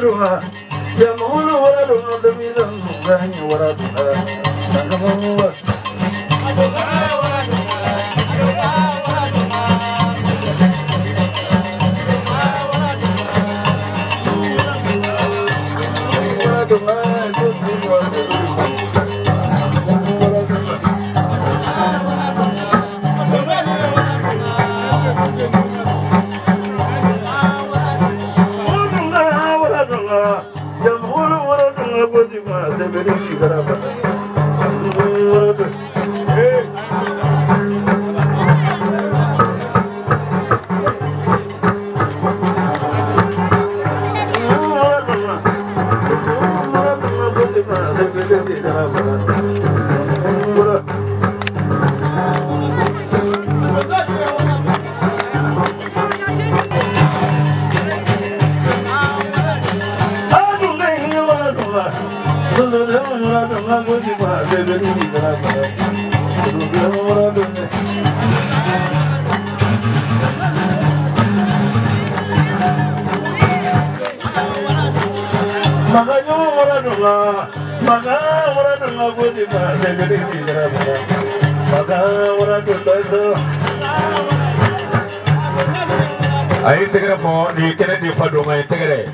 waradunga Yamulu waradunga Damina Nugani waradunga Nagamu I take it for the Kennedy Fado, my take it.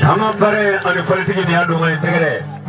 I'm not very unfollow in the other way. Take it.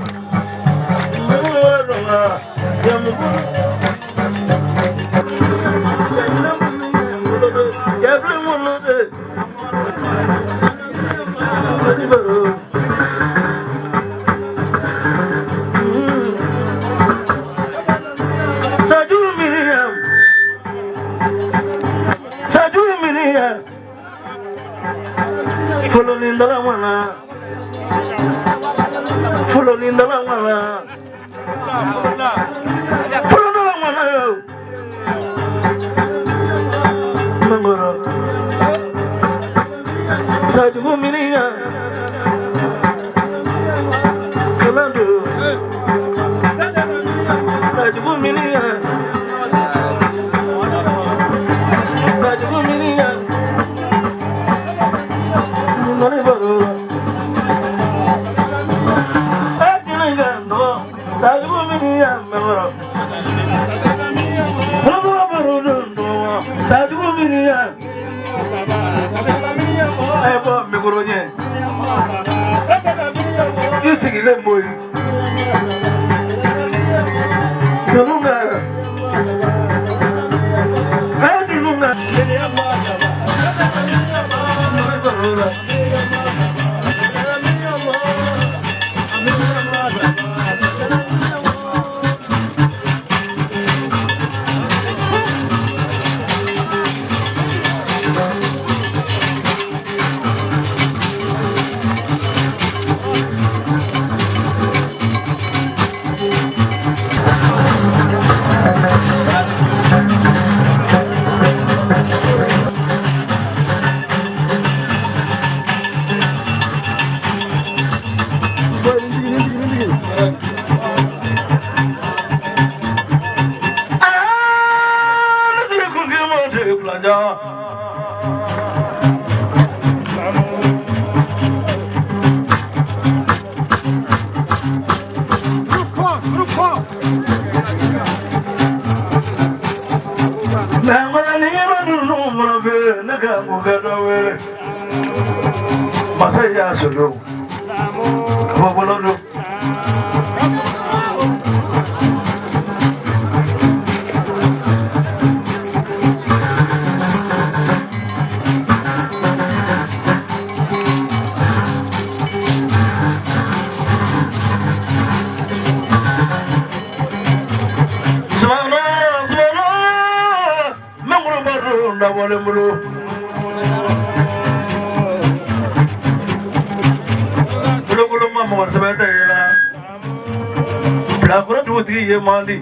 tuti ye mandi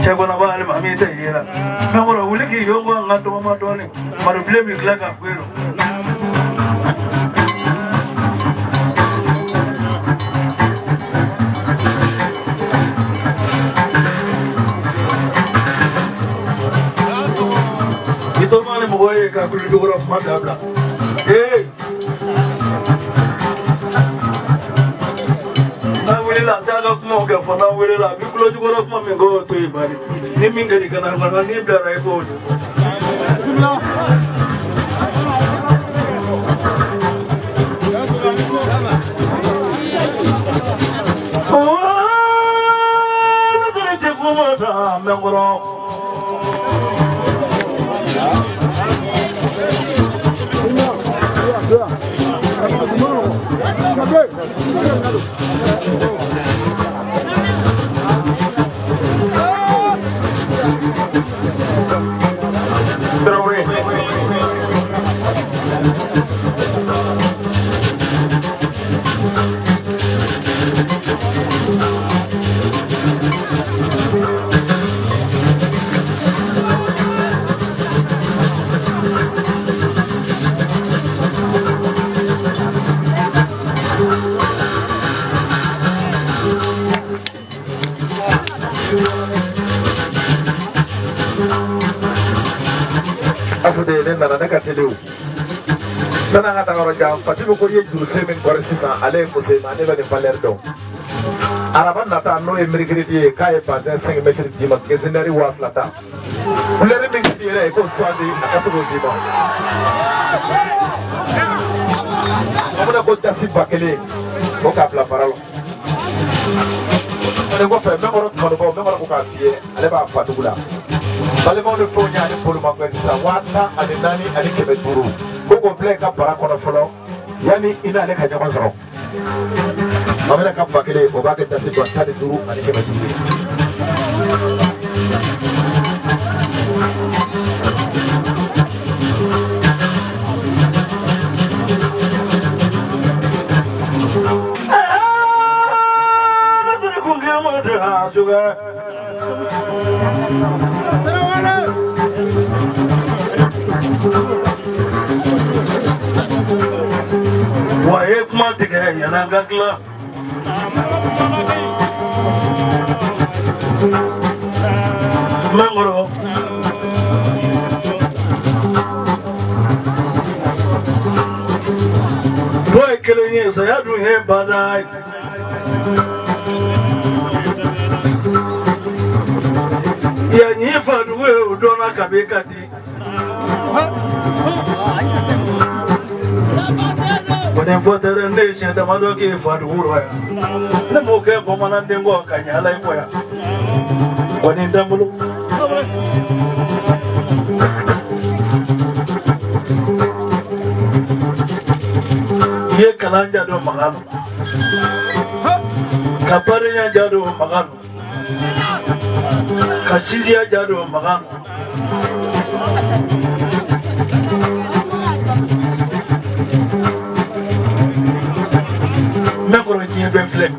chagona bale mami te yera ngora uliki yongo ngato mama toni maru blame klaka kwero ito mane moye ka kulidoro madabla eh la daga kuma ga fana wele la bi kulo jugoro kuma min go to ibari ni min gari kana ma ni bla rai ko oh sele che kuma ta mengoro de nana ne ka teliw sana nga tagaro jam fatibu ko ye juru semin kore sisan ale ko se ma ne ba ni valer do araba nata no e mercredi ka e passer 5 mètres di ma kezinari wa flata ulere min di ele ko swasi akaso go di ma amuna ko tasi bakele ko ka pla paralo ne ko fe memoro ko ka fie ale ba fatugula bale mo de fonya ni polu ma kwesa wata alinani alikebe duru ko play ka para kono folo yani ina ne ka jama zoro amena ka bakele o ba ke tasi do tade duru alikebe duru sugar waye kuma tige yana gagla mangoro doy kelenye sayadu he badai ya nyifa duwe udona kabekati When voter and they said the mother gave for the wood. The moke woman and then walk and I like where. When in Dumble, here Kalanja do Magano Caparia Jado Magano Casilia Jado Magano. Nakoro ki ben flek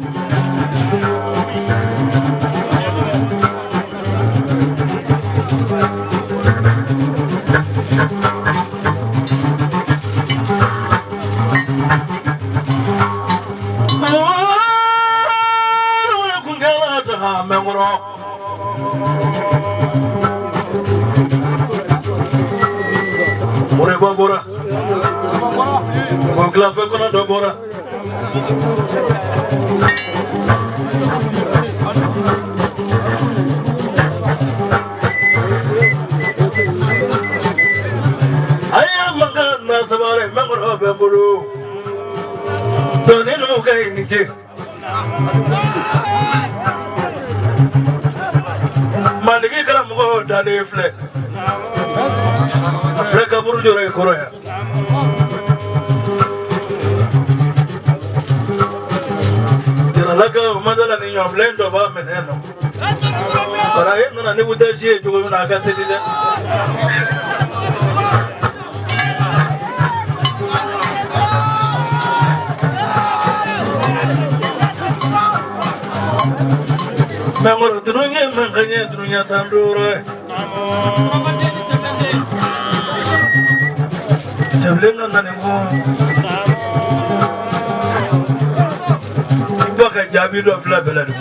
Mure bora Bogla fe kono do bora Aya magana sabare mangoro be buru Doni no kai nije Maligi kala mugo dale fle Afrika buru jore koroya Laka madala ni yo blendo ba meneno para yendo na nibuta sie jugo na akate dide Memoro dunia mangkanya dunia tandura. Jablengan nanimu. Baka jabi do fla beladu.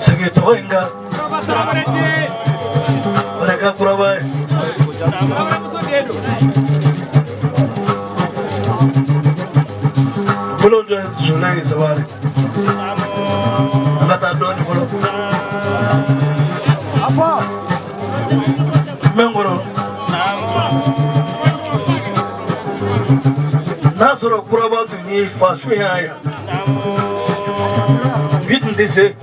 Segi to inga. Mereka kurabai. Bolo do zulai sawari. Ngata do ni bolo. Apa? Mengoro. Nasoro kuraba tu ni fasu ya. Bitu dise.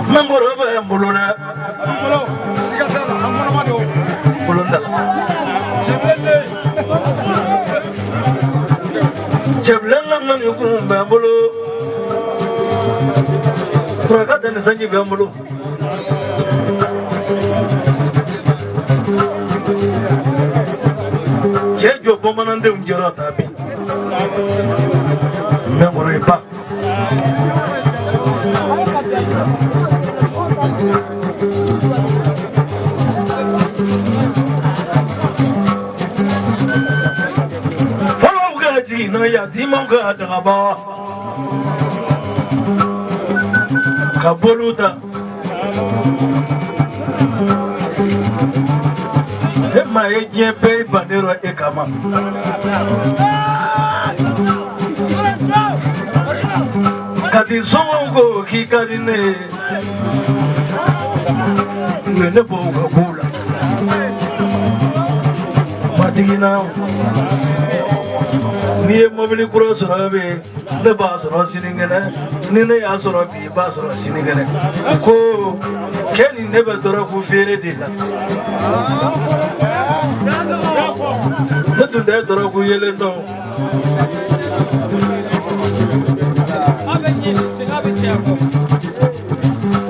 Mengoro ba mbuluna. Sigatala amuna mado. Mbulunda. Jeblenga man yukum ba mbulu. Prakata ne sanji ba mbulu. Yejo bomanande unjera tabi. Mengoro ipa. Follow Gaji, no Yatimonga Daba Kabuluta my agent pay Bandero Ekama Kati Songo Kikadine Menebo Bula Matigina Niye mobili kura surabe ne ba sura siningene ni ne ya sura bi ba sura siningene ko keni ne be dora ku fere dilla ne tu de dora ku yele no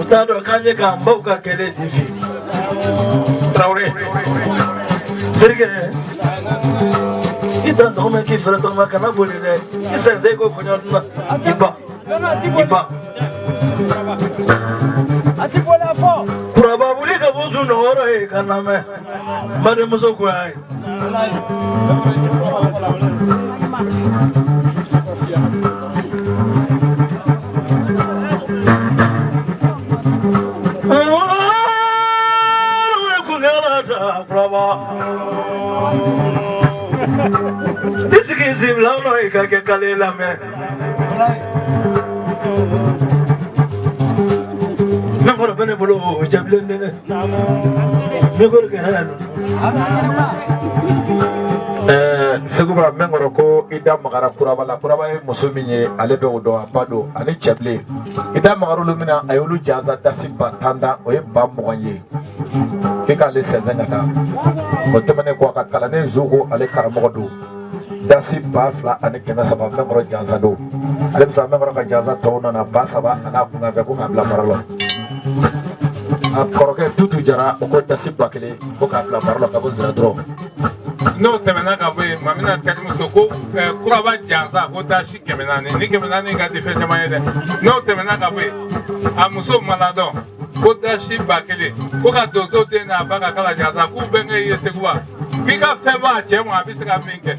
utado kanje ka mboka kele divi Traoré Berge Ita ndo me ki fere to ma kana bolire isa nze ko kunyo na iba ati bola fo kuraba buli ka buzu no oro e kana me mare muso ko ai This is him, Lano, I can get Kalila man. Never been able to Jablin in it. Never can. Seguba Mengoroko, Ida Magara Kuraba, Kuraba, Musumine, Alebeodo, Pado, and a Chablin. Ida Magarulumina, Iolu Jaza, Dasimba, Tanda, or Bamoye. Kika lese zengaka otemene kwa kalane zugo ale karamodo dasi bafla ane kena saba memro janza do ale msa memro ka janza tona na basaba ana kunga be kunga bla maralo akoroke tutu jara oko dasi bakele ko ka bla maralo ka bo zira dro no temena ka bo mamina kadimu soko kuraba janza ko dashi kemenani ni kemenani ka defense mayede no temena ka bo amuso malado Kota shi bakele, koka dozo de na baka kala jaza ku benge yese kuwa. Kika feba chemo abisi ka minke.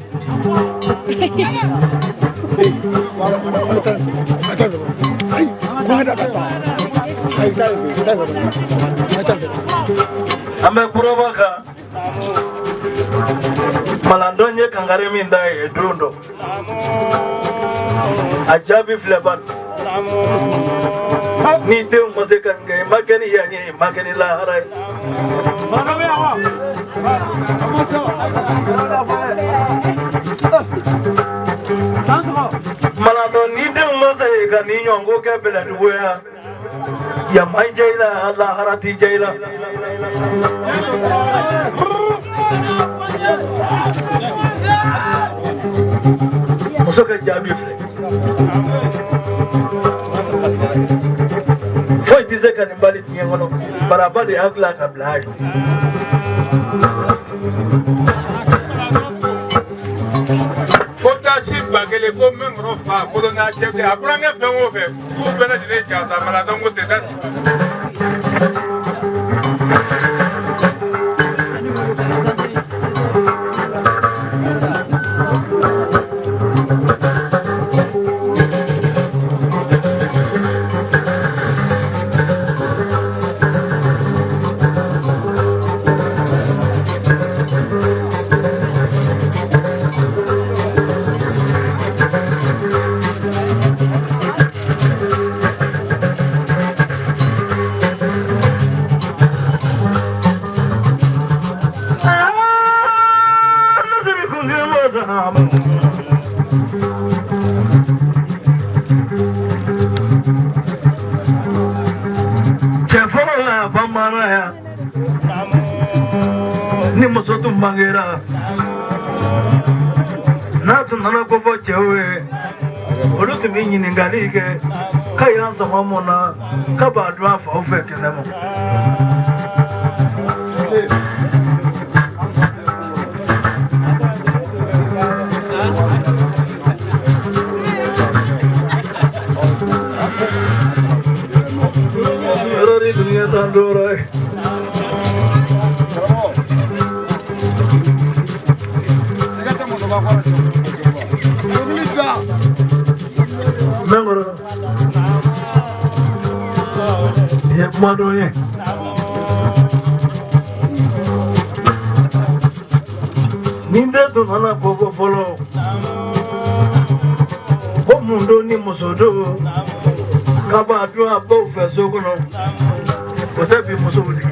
Ame kurabaka. Malandonye kangare minda edundo. Ajabi fleban. Ni te mose kanga makani yani makani la harai manabe awa malado ni te mose ka la niño ngo ke bela duya ya mai jaila la harati jaila musoka jabi fle foi dizer que animali tinha ngono para bade agla kablai bagele ko men ro fa ko na chebe akura nge fe wo fe ku bena dire cha ta mala dongo te da ni musotu mangera na tunana ko fo chewe olu tumi nyini ngali ke kaya sama mona ka ba dua fa o fe kenemo erori dunia tandorai Mengoro ye kumado ye ninde tunana koko folo ko mundo ni musodo kaba adua bo feso kono ko tebi musodi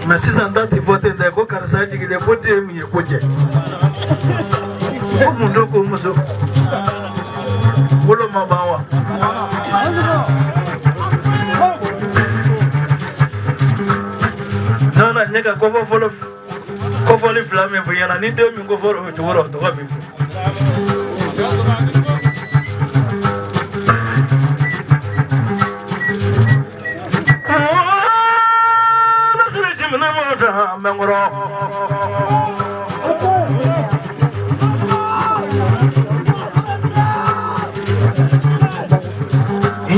na sisa ndati vote de ko karsa jigide bote mi ye koje ko mundo ko muso bolo mabawa nana nyaka ko folo flame fu yana ni de mi ko foro to woro to gabi nasre chimna mota mengoro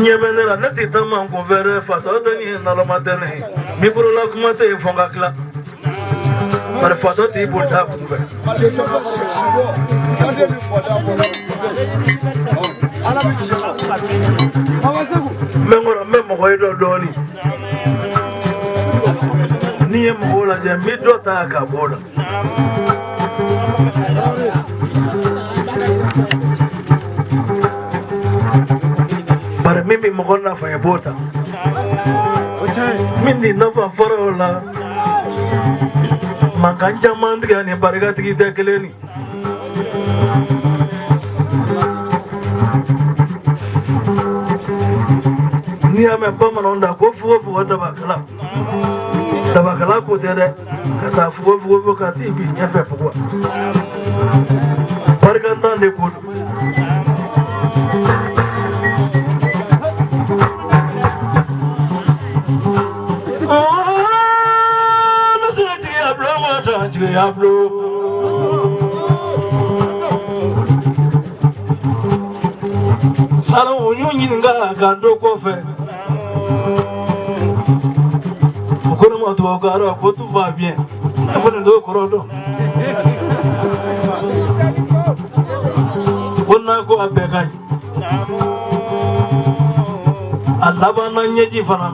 Nyemena na tita man ko vere fa to ni na lo matene micro la kuma te fonga kla par fa to ti bolta ku be mengoro memo ko do doni ni em ko la je mi do ta ka boda para mimi mkona fanya bota mimi nava farola makanja mandga ni barga tiki dekleni ni ame pama onda ko fugo tabakala ko tere kata fugo ka ti bi nya fe fugo barga ndande ko Diablo Salon nyunyi nga kando kofe Kono mo to garo ko tout va bien Kono ndo korodo Konna ko abegai Allah bana nyeji fana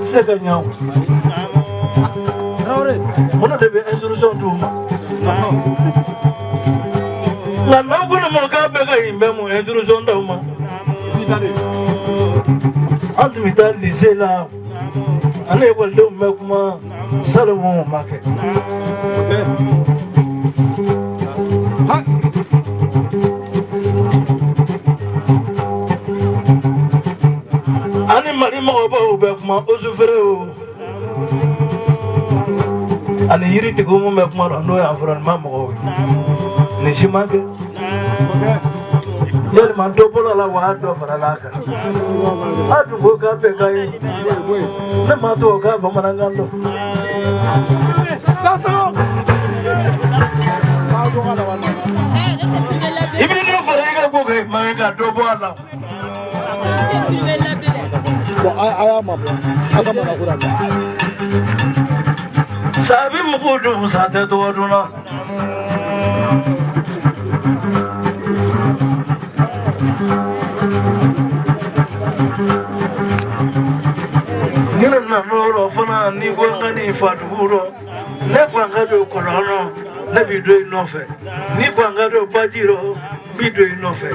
Seka nyaw Mona debe instruction duma la nanguna mo ka be ga imbe mo instruction duma antu mital lycée la ane walde me kuma salomo make ani mari mo ba be kuma osufere o ani yiri te ko mo me kuma no ya foro ma mo ni shimage yel man do bola la wa do fara la ka adu go ka pe kai na ma to ka ba manangando saso ibi no fara ga go ga ma ga do bola aya ma aka mana kura sabi mukudu sate to waduna nina na noro fana ni gwanga ni faturo ne gwanga do kolono ne bido inofe ni gwanga do bajiro bido inofe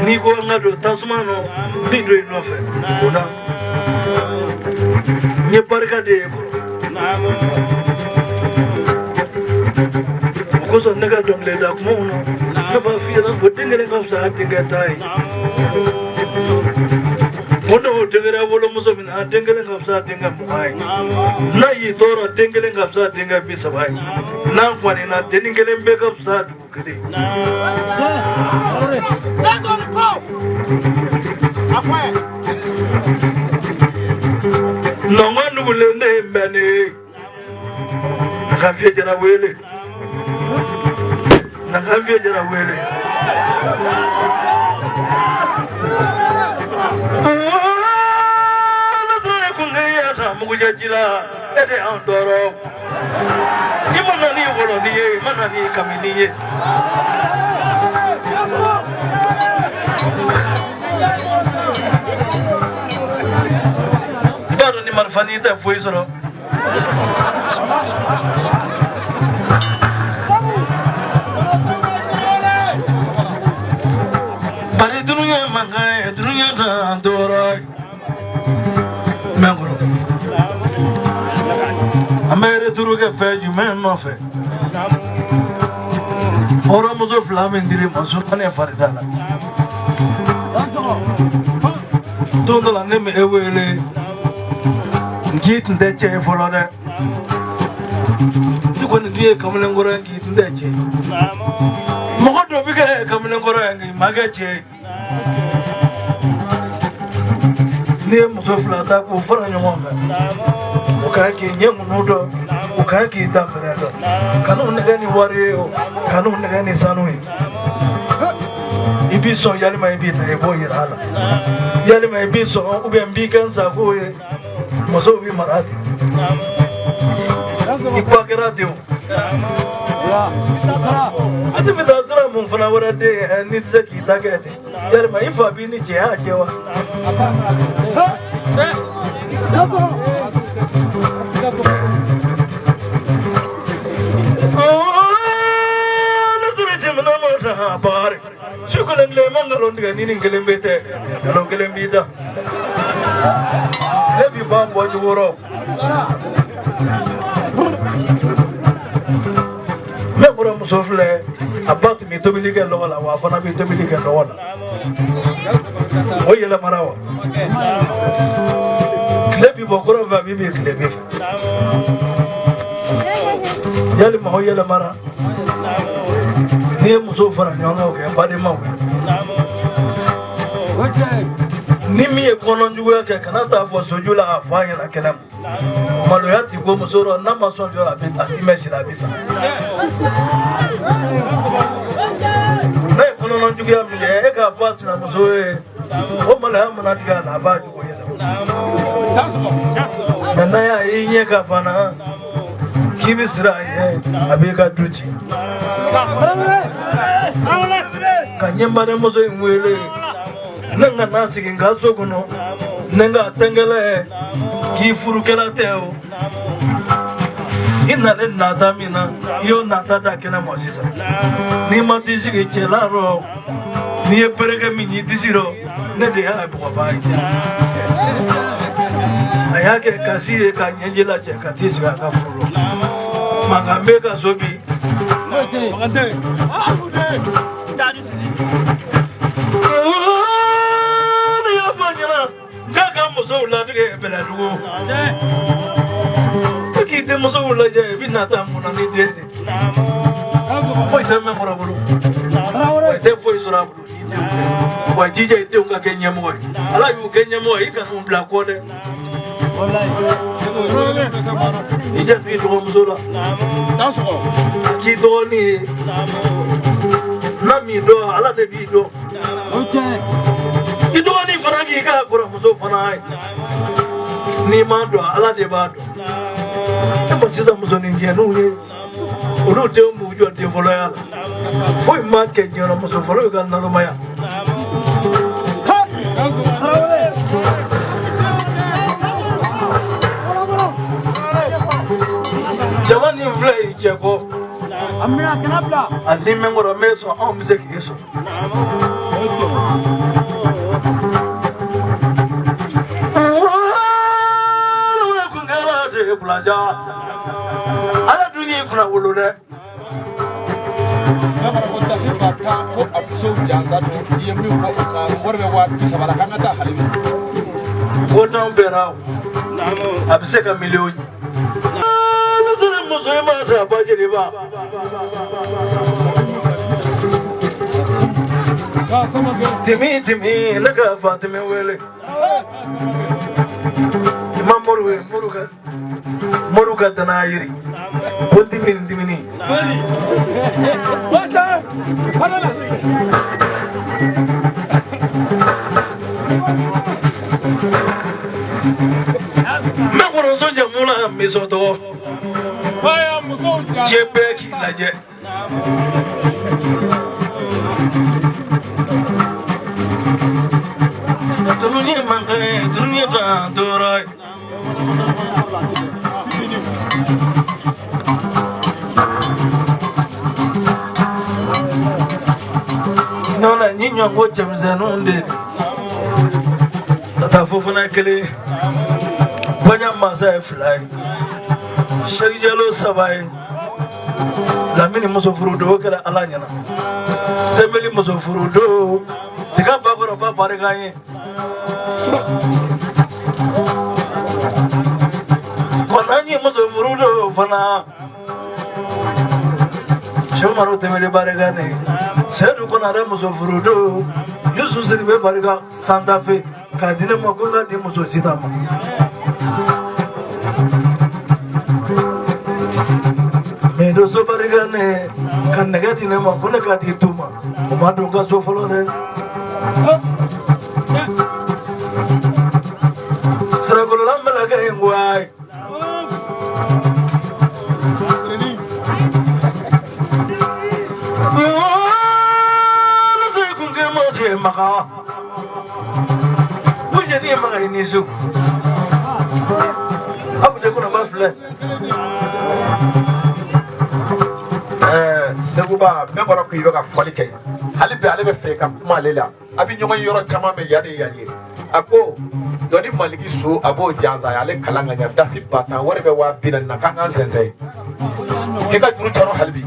ni gwanga do tasmano bido inofe una nye parka de koso nega dom le da kumo no ne ba fi da ko dingere ngam sa dinga tai mono dingere wolo muso min a dingere ngam sa dinga mai na yi toro dingere ngam sa dinga bi sabai na kwani na dingere be ngam sa kede da go ko akwa no nganu le ne mbane na fi jara wele na kavye jara wele na tone kungeya sa muguja jila ede andoro imana ni wolo niye mana ni kaminiye bado ni marfanita foi solo Pare dunia mangai dunia kan dorai mengoro amere turuke feju men no fe ora muzo flamen diri masukane faridala tondo la neme ewele ngit ndeche folone dukoni diye kamle ngoro ngit ndeche mogodo bige kamle ngoro ngi magache ne muzo flata ko fara nyamonga ukaki nyemu nudo ukaki tamredo kanu negani wario kanu negani sanui ibiso yali mai bi tay boy hala yali mai biso ube mbikan sa ko ye muzo bi marati ipakera dio ati bidazra mun fana warade ni zaki takete yali mai fa bi ni je ha jewa Bari, syukuran lemang kalau dengan ini kelem bete, kalau kelem bida, lebih bang buat juror. Memang musafle, abad itu bilikan lawal, apa nabi itu bilikan lawal. Oh iya lah marawa. Lebih bokor apa bibi lebih. Jadi mau iya lah marah. Ni muso fara nyanga ke bade mawe ni mi e kono njuga ke kanata fo sojula afanya na kenam malo yati go musoro na maso jo abita imeshi la bisa na kono njuga mi e ka fasi na muso e o mala amana diga na ba ju ko yela na ya inye ka fana kibisra ye abeka duchi kanyembare mozo imwele nanga nasiki ngaso kuno nanga tengele kifurukela teo inale nata mina yo nata da kena mosisa ni matisi ke chelaro ni epereke minyi disiro ne de ha bu bai ayake kasi ka nyenjela che katisi ka furo magambe ka zobi magande ya dugo ki te muso wala je bi na ta mun ni de foi te me mora bulu foi te foi sura bulu wa jije te unga kenya moy ala yu kenya moy ka un bla ko de wallahi ije bi do muso la taso ki do ni na mi do ala de bi do ki do ni faragi ka ko muso fana ni ma do ala de ba do e mo ci muso ni je no ni olu de mu jo de volo ya foi ma ke je no muso volo ga na lo maya jamani vlei cheko amna kanabla ali mengoro meso au mzeki yeso Bulaja ala dungi kuna wulule ngara ko tasi pata ko abso janza to yemi ko ka worbe wa bisabala kanata halimi wotan berao abse ka milioni nasere musulma ta bajiri ba timi naga fatime wele Moruga danayiri Boti dimini Baca Halala Mekoro sonja mula misoto Baya musonja Jebe kilaje Dunia mangai dunia ta dorai Nona nyinyo ngoche mzanunde tatafufuna kele wanya masa fly sharjalo sabai lamini musofurudo kala alanyana temeli musofurudo diga babaro babare ganye konanyi musofurudo fana shumaro temeli bare gane sedu konare musofurudo yusu siribe bariga Santa Fe kadine mokonga di musositama medo so bariga ne kan negati ne mokone kati tuma umadunga so folore saragolo lamela ga ngwai maka wuje ni maka inisu abu de kuna bafle seguba me baro ko yoga foli kay halibe ale be fe ka kuma lela abi nyongo yoro chama me yade yanye ako doni maligi so abo janza ale kalanga nya dasi bata wore be wa binan na kanga sense ke ka juru charo halbi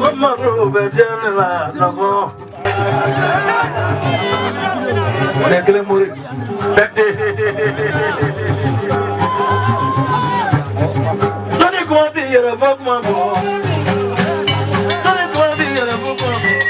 mama robe janela nabo ole kele muri bette doni ko di yera bakma bo doni ko di yera bakma